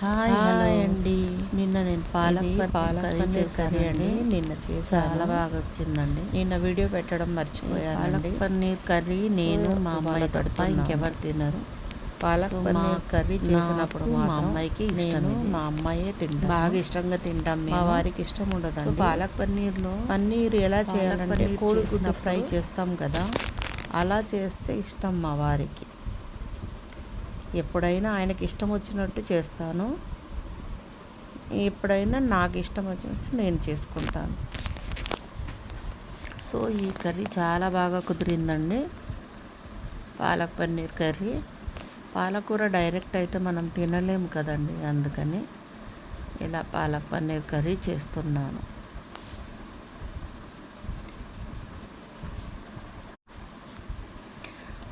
Hello అండి. నిన్న నేను పాలక్ పన్నీర్ కర్రీ అండి. నిన్న చాలా బాగా వచ్చిందండి. నిన్న వీడియో పెట్టడం మర్చిపోయానండి. పాలక్ పన్నీర్ కర్రీ నేను మా అమ్మాయి తప్ప ఇంకెవరు తినరు. పాలక్ పన్నీర్ కర్రీ చేసినప్పుడు మా అమ్మాయికి ఇష్టం. మా అమ్మాయే తింటాం, బాగా ఇష్టంగా తింటాం. మా వారికి ఇష్టం ఉండదు. పాలక్ పన్నీర్లో పన్నీర్ ఎలా చేయాలంటే కోడిగుడ్డు ఫ్రై చేస్తాం కదా, అలా చేస్తే ఇష్టం మా వారికి. ఎప్పుడైనా ఆయనకి ఇష్టం వచ్చినట్టు చేస్తాను, ఎప్పుడైనా నాకు ఇష్టం వచ్చినట్టు నేను చేసుకుంటాను. సో ఈ కర్రీ చాలా బాగా కుదిరిందండి. పాలక్ పన్నీర్ కర్రీ. పాలకూర డైరెక్ట్ అయితే మనం తినలేము కదండి, అందుకని ఇలా పాలక్ పన్నీర్ కర్రీ చేస్తున్నాను.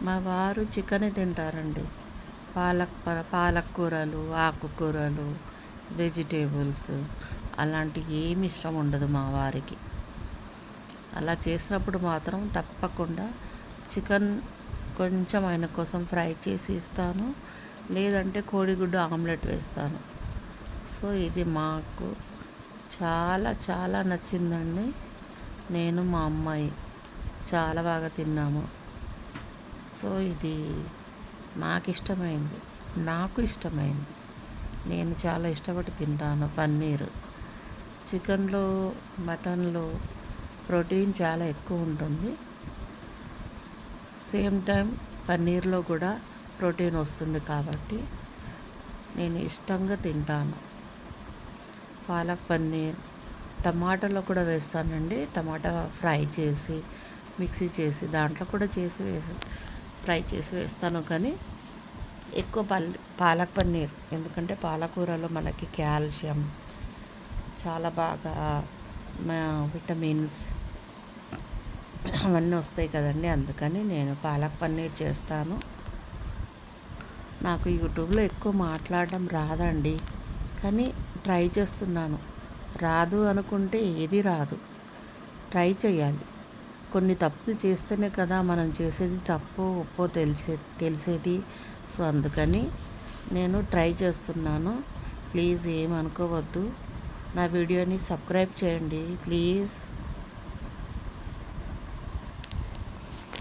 మా వారు చికెన్ తింటారండి. పాలక్ కూరలు, ఆకుకూరలు, వెజిటేబుల్స్ అలాంటివి ఏమి ఇష్టం ఉండదు మా వారికి. అలా చేసినప్పుడు మాత్రం తప్పకుండా చికెన్ కొంచెం ఆయన కోసం ఫ్రై చేసి ఇస్తాను, లేదంటే కోడిగుడ్డు ఆమ్లెట్ వేస్తాను. సో ఇది మాకు చాలా చాలా నచ్చిందండి. నేను మా అమ్మాయి చాలా బాగా తిన్నాము. సో ఇది నాకు ఇష్టమైంది. నేను చాలా ఇష్టపడి తింటాను పన్నీర్. చికెన్లో, మటన్లో ప్రోటీన్ చాలా ఎక్కువ ఉంటుంది. సేమ్ టైం పన్నీర్లో కూడా ప్రోటీన్ వస్తుంది కాబట్టి నేను ఇష్టంగా తింటాను. పాలక్ పన్నీర్ టమాటాలో కూడా వేస్తానండి. టమాటా ఫ్రై చేసి మిక్సీ చేసి దాంట్లో కూడా ఫ్రై చేసి వేస్తాను. కానీ ఎక్కువ పాలక్ పన్నీర్, ఎందుకంటే పాలకూరలో మనకి కాల్షియం చాలా బాగా, విటమిన్స్ అవన్నీ వస్తాయి కదండి, అందుకని నేను పాలక్ పన్నీర్ చేస్తాను. నాకు యూట్యూబ్లో ఎక్కువ మాట్లాడడం రాదండి, కానీ ట్రై చేస్తున్నాను. రాదు అనుకుంటే ఏది రాదు, ట్రై చేయాలి. కొన్ని తప్పులు చేస్తేనే కదా మనం చేసేది తప్పో ఒప్పో తెలిసేది. సో అందుకని నేను ట్రై చేస్తున్నాను. ప్లీజ్ ఏమనుకోవద్దు. నా వీడియోని సబ్స్క్రైబ్ చేయండి ప్లీజ్.